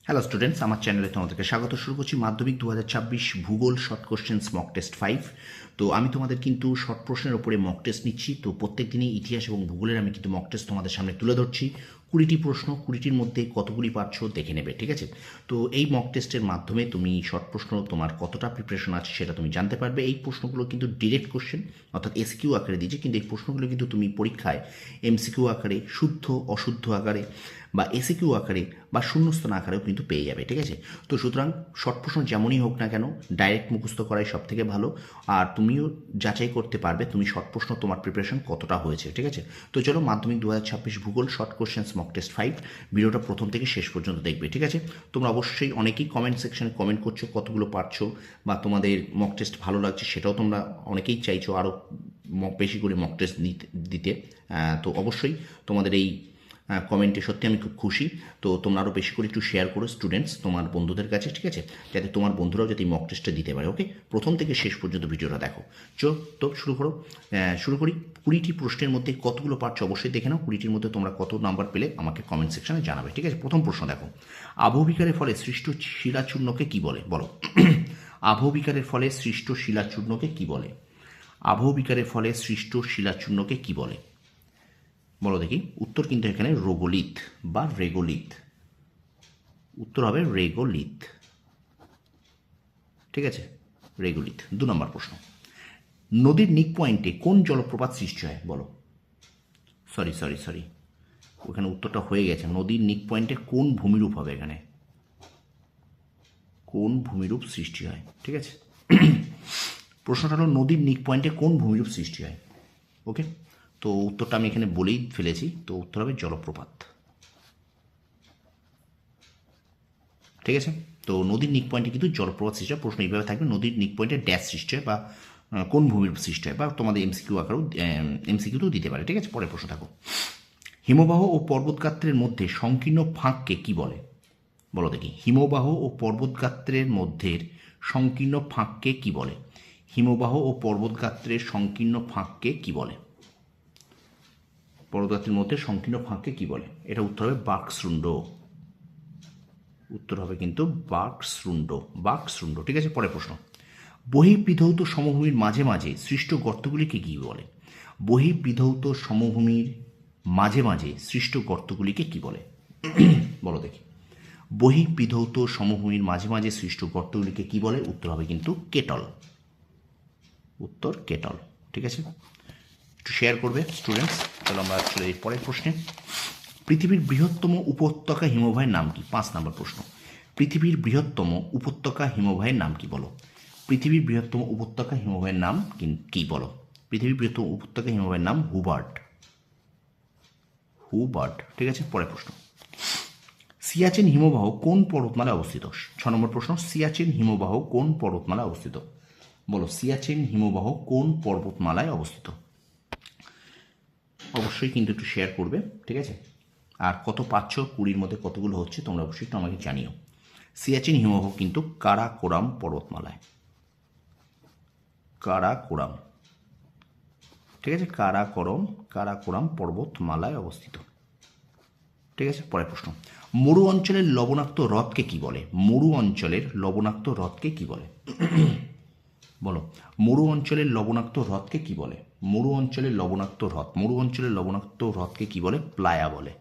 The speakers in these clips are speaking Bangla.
হ্যালো স্টুডেন্টস, আমার চ্যানেলে তোমাদেরকে স্বাগত। শুরু করছি মাধ্যমিক 2026 ভূগোল শর্ট কোশ্চেন্স মক টেস্ট 5। তো আমি তোমাদের কিন্তু শর্ট প্রশ্নের ওপরে মক টেস্ট নিচ্ছি। তো প্রত্যেক দিনই ইতিহাস এবং ভূগোলের আমি কিন্তু মক টেস্ট তোমাদের সামনে তুলে ধরছি। 20টি প্রশ্ন, 20টির মধ্যে কতগুলি পারছো দেখে নেবে, ঠিক আছে? তো এই মক টেস্টের মাধ্যমে তুমি শর্ট প্রশ্ন তোমার কতটা প্রিপারেশন আছে সেটা তুমি জানতে পারবে। এই প্রশ্নগুলো কিন্তু ডিরেক্ট কোশ্চেন অর্থাৎ এসকিউ আকারে দিয়েছে, কিন্তু এই প্রশ্নগুলো কিন্তু তুমি পরীক্ষায় এমসিকিউ আকারে, শুদ্ধ অশুদ্ধ আকারে বা এসিকিউ আকারে বা শূন্যস্থান আকারেও কিন্তু পেয়ে যাবে, ঠিক আছে? তো সুতরাং শর্ট প্রশ্ন যেমনই হোক না কেন, ডাইরেক্ট মুখস্থ করাই সব থেকে ভালো। আর তুমিও যাচাই করতে পারবে তুমি শর্ট প্রশ্ন তোমার প্রিপারেশন কতটা হয়েছে, ঠিক আছে? তো চলো, মাধ্যমিক 2026 ভূগোল শর্ট কোশ্চেন্স মক টেস্ট 5 ভিডিওটা প্রথম থেকে শেষ পর্যন্ত দেখবে, ঠিক আছে? তোমরা অবশ্যই অনেকেই কমেন্ট সেকশনে কমেন্ট করছো কতগুলো পারছো বা তোমাদের মক টেস্ট ভালো লাগছে, সেটাও তোমরা অনেকেই চাইছো আরও বেশি করে মক টেস্ট দিতে। তো অবশ্যই তোমাদের এই কমেন্টে সত্যি আমি খুব খুশি। তো তোমরা আরও বেশি করে একটু শেয়ার করো স্টুডেন্টস তোমার বন্ধুদের কাছে, ঠিক আছে? যাতে তোমার বন্ধুরাও যাতে মক টেস্টটা দিতে পারে। ওকে, প্রথম থেকে শেষ পর্যন্ত ভিডিওটা দেখো। তো শুরু করি। 20টি প্রশ্নের মধ্যে কতগুলো পারছো অবশ্যই দেখে নাও। 20টির মধ্যে তোমরা কত নাম্বার পেলে আমাকে কমেন্ট সেকশনে জানাবে, ঠিক আছে? প্রথম প্রশ্ন দেখো, আবহবিকারের ফলে সৃষ্ট শিলাচূর্ণকে কি বলে? বলো। আবহবিকারের ফলে সৃষ্ট শিলাচূর্ণকে কি বলে? আবহবিকারের ফলে সৃষ্ট শিলাচূর্ণকে কি বলে? বলো দেখি। উত্তর কিন্তু এখানে রোগোলিথ বা রেগোলিথ। উত্তর হবে রেগোলিথ, ঠিক আছে? রেগোলিথ। 2 নম্বর প্রশ্ন, নদীর নিক পয়েন্টে কোন জলপ্রপাত সৃষ্টি হয়? বলো। সরি, ওখানে উত্তরটা হয়ে গেছে। নদীর নিক পয়েন্টে কোন ভূমিরূপ হবে? এখানে কোন ভূমিরূপ সৃষ্টি হয়, ঠিক আছে? প্রশ্নটা হলো নদীর নিক পয়েন্টে কোন ভূমিরূপ সৃষ্টি হয়। ওকে, তো উত্তরটা আমি এখানে বলেই ফেলেছি। তো উত্তর হবে জলপ্রপাত, ঠিক আছে? তো নদীর নিক পয়েন্টে কিন্তু জলপ্রপাত সৃষ্টি হয়। প্রশ্ন এইভাবে থাকবে, নদীর নিক পয়েন্টে ড্যাশ সৃষ্টি হয় বা কোন ভূমির সৃষ্টি হয়, বা তোমাদের এমসিকিউতেও দিতে পারে, ঠিক আছে? পরের প্রশ্ন থাকো, হিমবাহ ও পর্বতগাত্রের মধ্যে সংকীর্ণ ফাঁককে কি বলে? বলো দেখি। হিমবাহ ও পর্বতগাত্রের মধ্যে সংকীর্ণ ফাঁককে কি বলে? হিমবাহ ও পর্বতগাত্রের সংকীর্ণ ফাঁককে কি বলে? পর্বতগাত্রের মধ্যে সংকীর্ণ ফাঁককে কি বলে? এটা উত্তর হবে বাকশৃণ্ড। উত্তর হবে কিন্তু বাকশৃণ্ড, ঠিক আছে? পরের প্রশ্ন, বহিঃবিধৌত সমভূমির মাঝে মাঝে সৃষ্ট গর্তগুলিকে কি বলে? বহিঃবিধৌত সমভূমির মাঝে মাঝে সৃষ্ট গর্তগুলিকে কি বলে? বলো দেখি। বহিঃবিধৌত সমভূমির মাঝে মাঝে সৃষ্ট গর্তগুলিকে কি বলে? উত্তর হবে কিন্তু কেটল। উত্তর কেটল, ঠিক আছে? একটু শেয়ার করবে স্টুডেন্টস। চলো আমরা চলে যাই পরের প্রশ্নে। পৃথিবীর বৃহত্তম উপত্যকা হিমবাহের নাম কি? 5 নম্বর প্রশ্ন, পৃথিবীর বৃহত্তম উপত্যকা হিমবাহের নাম কি? বলো। পৃথিবীর বৃহত্তম উপত্যকা হিমবাহের নাম কি? বলো। পৃথিবীর বৃহত্তম উপত্যকা হিমবাহের নাম হুবার্ট, ঠিক আছে? পরের প্রশ্ন, সিয়াচেন হিমবাহ কোন পর্বতমালায় অবস্থিত? 6 নম্বর প্রশ্ন, সিয়াচেন হিমবাহ কোন পর্বতমালায় অবস্থিত? বলো, সিয়াচেন হিমবাহ কোন পর্বতমালায় অবস্থিত? অবশ্যই কিন্তু একটু শেয়ার করবে, ঠিক আছে? আর কত পাচ্ছ, 20-র মধ্যে কতগুলো হচ্ছে তোমরা অবশ্যই একটু আমাকে জানিও। সিয়াচেন হিমবাহ কিন্তু কারাকোরাম পর্বতমালায়, ঠিক আছে? কারাকোরাম পর্বতমালায় অবস্থিত, ঠিক আছে? পরের প্রশ্ন, মরু অঞ্চলের লবণাক্ত হ্রদকে কি বলে? মরু অঞ্চলের লবণাক্ত হ্রদকে কি বলে? বলো। মরু অঞ্চলের লবণাক্ত হ্রদকে কি বলে? মরু অঞ্চলের লবণাক্ত হ্রদকে কি বলে? প্লায়া বলে।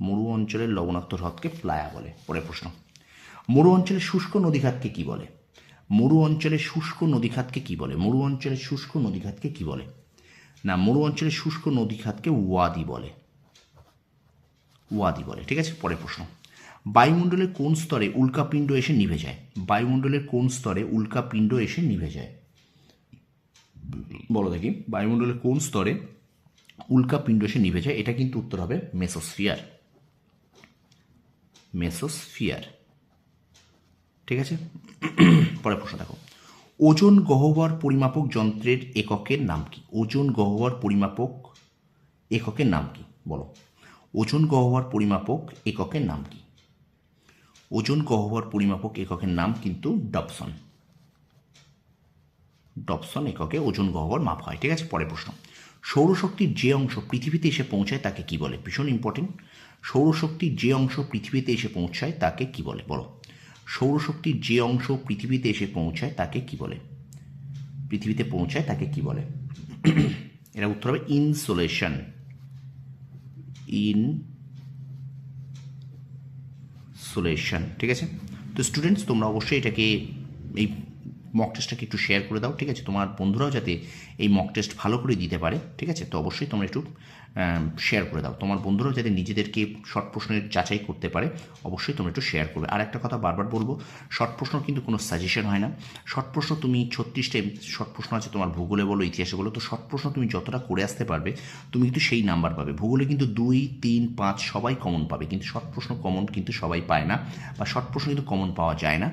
মরু অঞ্চলের লবণাক্ত হ্রদকে প্লায়া বলে। পরের প্রশ্ন, মরু অঞ্চলের শুষ্ক নদীখাতকে কি বলে? মরু অঞ্চলের শুষ্ক নদীখাতকে কি বলে? মরু অঞ্চলের শুষ্ক নদীখাতকে কি বলে? না, মরু অঞ্চলের শুষ্ক নদীখাতকে ওয়াদি বলে, ঠিক আছে? পরের প্রশ্ন, বায়ুমণ্ডলের কোন স্তরে উল্কাপিণ্ড এসে নিভে যায়? বায়ুমণ্ডলের কোন স্তরে উল্কাপিণ্ড এসে নিভে যায়? বলো দেখি। বায়ুমণ্ডলের কোন স্তরে উল্কাপিণ্ড এসে নিভে যায়? এটা কিন্তু উত্তর হবে মেসোস্ফিয়ার, ঠিক আছে? পরের প্রশ্ন দেখো, ওজন গহ্বর পরিমাপক যন্ত্রের এককের নাম কি? ওজন গহ্বর পরিমাপক এককের নাম কি? বলো। ওজন গহ্বর পরিমাপক এককের নাম কি? ওজন গহ্বর পরিমাপক এককের নাম কিন্তু ডপসন এককে ওজন গহ্বর মাপ হয়, ঠিক আছে? পরের প্রশ্ন, সৌরশক্তির যে অংশ পৃথিবীতে এসে পৌঁছায় তাকে কি বলে? ভীষণ ইম্পর্টেন্ট। সৌরশক্তির যে অংশ পৃথিবীতে এসে পৌঁছায় তাকে কি বলে? বলো। সৌরশক্তির যে অংশ পৃথিবীতে এসে পৌঁছায় তাকে কি বলে? পৃথিবীতে পৌঁছায় তাকে কি বলে? এটা উত্তর হবে ইনসোলেশন। ইনসোলেশন, ঠিক আছে। তো স্টুডেন্টস, তোমরা অবশ্যই এটাকে, এই মক টেস্টটাকে একটু শেয়ার করে দাও, ঠিক আছে। তোমার বন্ধুরাও যাতে এই মক টেস্ট ভালো করে দিতে পারে, ঠিক আছে। তো অবশ্যই তোমরা একটু শেয়ার করে দাও। তোমার বন্ধুরাও যাতে নিজেদেরকে শর্ট প্রশ্নের যাচাই করতে পারে, অবশ্যই তোমরা একটু শেয়ার করবে। আর একটা কথা বারবার বলবো, শর্ট প্রশ্ন কিন্তু কোনো সাজেশন হয় না। শর্ট প্রশ্ন তুমি 36টা শর্ট প্রশ্ন আছে তোমার, ভূগোলে বলো, ইতিহাসে বলো। তো শর্ট প্রশ্ন তুমি যতটা করে আসতে পারবে তুমি কিন্তু সেই নাম্বার পাবে। ভূগোলে কিন্তু 2, 3, 5 সবাই কমন পাবে, কিন্তু শর্ট প্রশ্ন কমন কিন্তু সবাই পায় না, বা শর্ট প্রশ্ন কিন্তু কমন পাওয়া যায় না।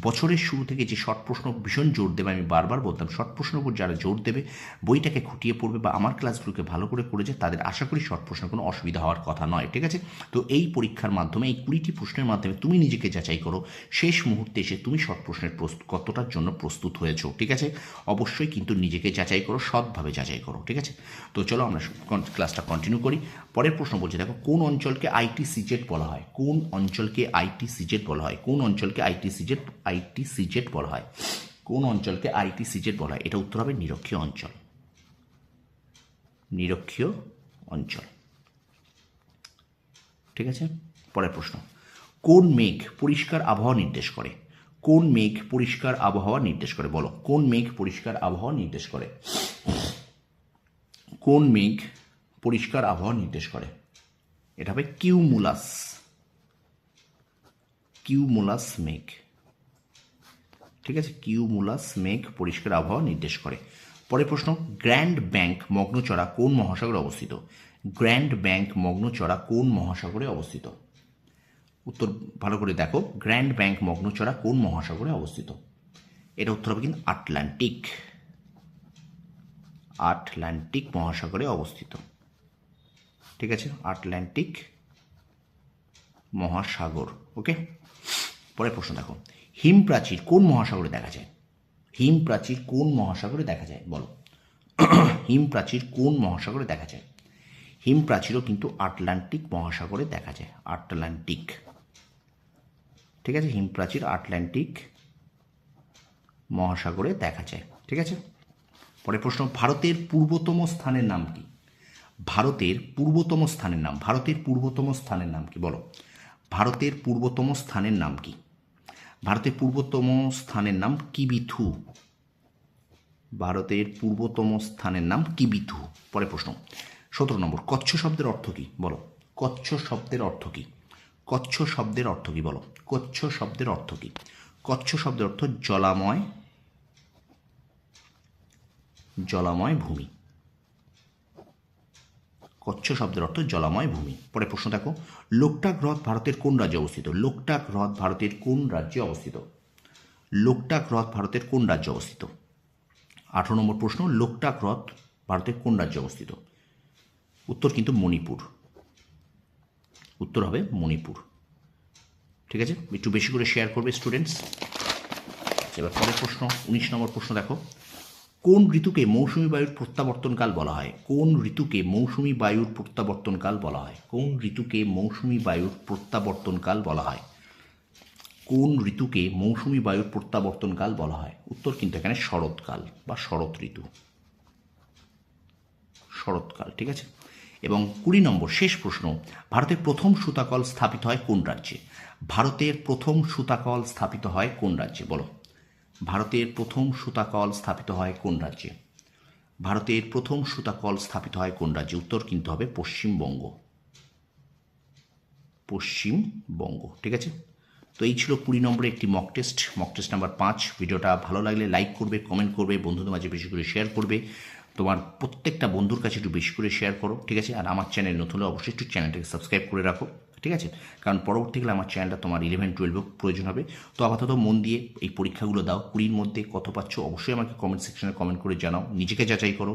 বছরের শুরু থেকে যে শর্ট প্রশ্ন ভীষণ জোর দেবে, আমি বারবার বলতাম, শর্ট প্রশ্নের উপর যারা জোর দেবে, বইটাকে খুঁটিয়ে পড়বে বা আমার ক্লাসগুলোকে ভালো করে করেছে, তাদের আশা করি শর্ট প্রশ্নের কোনো অসুবিধা হওয়ার কথা নয়, ঠিক আছে। তো এই পরীক্ষার মাধ্যমে, এই 20টি প্রশ্নের মাধ্যমে তুমি নিজেকে যাচাই করো, শেষ মুহূর্তে এসে তুমি শর্ট প্রশ্নের কতটার জন্য প্রস্তুত হয়েছো, ঠিক আছে। অবশ্যই কিন্তু নিজেকে যাচাই করো, সৎভাবে যাচাই করো, ঠিক আছে। তো চলো আমরা ক্লাসটা কন্টিনিউ করি। পরের প্রশ্ন বলছে, দেখো, কোন অঞ্চলকে ITCZ বলা হয়? কোন অঞ্চলকে ITCZ বলা হয়? কোন অঞ্চলকে ITCZ বলা হয়? কোন অঞ্চলকে ITCZ বলা হয়? এটা উত্তর হবে নিরক্ষীয় অঞ্চল। নিরক্ষীয় অঞ্চল, ঠিক আছে। পরের প্রশ্ন, কোন মেঘ পরিষ্কার আবহাওয়া নির্দেশ করে? কোন মেঘ পরিষ্কার আবহাওয়া নির্দেশ করে? বলো, কোন মেঘ পরিষ্কার আবহাওয়া নির্দেশ করে? কোন মেঘ পরিষ্কার আবহাওয়া নির্দেশ করে? এটা হবে কিউমুলাস। কিউমুলাস মেঘ, ঠিক আছে। কিউমুলাস মেঘ পরিষ্কার আবহাওয়া নির্দেশ করে। পরের প্রশ্ন, গ্র্যান্ড ব্যাংক মগ্নচড়া কোন মহাসাগরে অবস্থিত? গ্র্যান্ড ব্যাংক মগ্নচড়া কোন মহাসাগরে অবস্থিত? উত্তর ভালো করে দেখো, গ্র্যান্ড ব্যাংক মগ্নচড়া কোন মহাসাগরে অবস্থিত? এটা উত্তর হবে কিন্তু আটলান্টিক। আটলান্টিক মহাসাগরে অবস্থিত, ঠিক আছে। আটলান্টিক মহাসাগর, ওকে। পরের প্রশ্ন দেখো, হিম প্রাচীর কোন মহাসাগরে দেখা যায়? হিম প্রাচীর কোন মহাসাগরে দেখা যায়? বলো, হিম প্রাচীর কোন মহাসাগরে দেখা যায়? হিম প্রাচীরও কিন্তু আটলান্টিক মহাসাগরে দেখা যায়। আটলান্টিক, ঠিক আছে। হিম প্রাচীর আটলান্টিক মহাসাগরে দেখা যায়, ঠিক আছে। পরের প্রশ্ন, ভারতের পূর্বতম স্থানের নাম কি? ভারতের পূর্বতম স্থানের নাম, ভারতের পূর্বতম স্থানের নাম কি? বলো, ভারতের পূর্বতম স্থানের নাম কি? ভারতের পূর্বতম স্থানের নাম কিবিথু। ভারতের পূর্বতম স্থানের নাম কিবিথু। পরের প্রশ্ন, 17 নম্বর, কচ্ছ শব্দের অর্থ কি? বলো, কচ্ছ শব্দের অর্থ কি? কচ্ছ শব্দের অর্থ কি? বলো, কচ্ছ শব্দের অর্থ কি? কচ্ছ শব্দের অর্থ জলাময়, জলাময় ভূমি। কচ্ছ শব্দের অর্থ জলাময় ভূমি। পরে প্রশ্ন দেখো, লোকটাক হ্রদ ভারতের কোন রাজ্যে অবস্থিত? লোকটাক হ্রদ ভারতের কোন রাজ্যে অবস্থিত? লোকটাক হ্রদ ভারতের কোন রাজ্যে অবস্থিত? 18 নম্বর প্রশ্ন, লোকটাক হ্রদ ভারতের কোন রাজ্যে অবস্থিত? উত্তর কিন্তু মণিপুর। উত্তর হবে মণিপুর, ঠিক আছে। একটু বেশি করে শেয়ার করবে স্টুডেন্টস। এবার পরের প্রশ্ন, 19 নম্বর প্রশ্ন দেখো, কোন ঋতুকে মৌসুমী বায়ুর প্রত্যাবর্তনকাল বলা হয়? কোন ঋতুকে মৌসুমী বায়ুর প্রত্যাবর্তনকাল বলা হয়? কোন ঋতুকে মৌসুমী বায়ুর প্রত্যাবর্তনকাল বলা হয়? কোন ঋতুকে মৌসুমী বায়ুর প্রত্যাবর্তনকাল বলা হয়? উত্তর কিন্তু এখানে শরৎকাল বা শরৎ ঋতু। শরৎকাল, ঠিক আছে। এবং 20 নম্বর শেষ প্রশ্ন, ভারতের প্রথম সুতাকল স্থাপিত হয় কোন রাজ্যে? ভারতের প্রথম সুতাকল স্থাপিত হয় কোন রাজ্যে? বলো, ভারতের প্রথম সুতাকল স্থাপিত হয় কোন রাজ্যে? ভারতের প্রথম সুতাকল স্থাপিত হয় কোন রাজ্যে? উত্তর কিন্তু হবে পশ্চিমবঙ্গ। পশ্চিমবঙ্গ, ঠিক আছে। তো এই ছিল 20 নম্বরের একটি মক টেস্ট নাম্বার 5। ভিডিওটা ভালো লাগলে লাইক করবে, কমেন্ট করবে, বন্ধুদের মাঝে বেশি করে শেয়ার করবে। তোমার প্রত্যেকটা বন্ধুর কাছে একটু বেশি করে শেয়ার করো, ঠিক আছে। আর আমার চ্যানেল নতুন হলে অবশ্যই একটু চ্যানেলটাকে সাবস্ক্রাইব করে রাখো, ঠিক আছে। কারণ পরবর্তীকালে আমার চ্যানেলটা তোমার 11-12 প্রয়োজন হবে। তো আপাতত মন দিয়ে এই পরীক্ষাগুলো দাও। 20-র মধ্যে কত পাচ্ছ অবশ্যই আমাকে কমেন্ট সেকশনে কমেন্ট করে জানাও। নিজেকে যাচাই করো,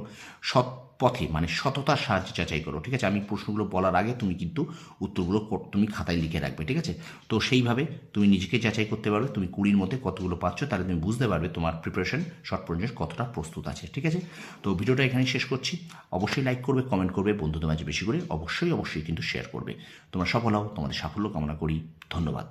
সৎ পথে মানে সততার সাহায্যে যাচাই করো, ঠিক আছে? আমি প্রশ্নগুলো বলার আগে তুমি কিন্তু উত্তরগুলো তুমি খাতায় লিখে রাখবে, ঠিক আছে? তো সেইভাবে তুমি নিজেকে যাচাই করতে পারবে, তুমি 20-র মধ্যে কতগুলো পাচ্ছ, তাহলে তুমি বুঝতে পারবে তোমার প্রিপারেশন শর্ট প্রশ্নের কতটা প্রস্তুত আছে, ঠিক আছে? তো ভিডিওটা এখানেই শেষ করছি। অবশ্যই লাইক করবে, কমেন্ট করবে, বন্ধুদের মাঝে বেশি করে অবশ্যই কিন্তু শেয়ার করবে। তোমরা সফল হও, তোমাদের সাফল্য কামনা করি। ধন্যবাদ।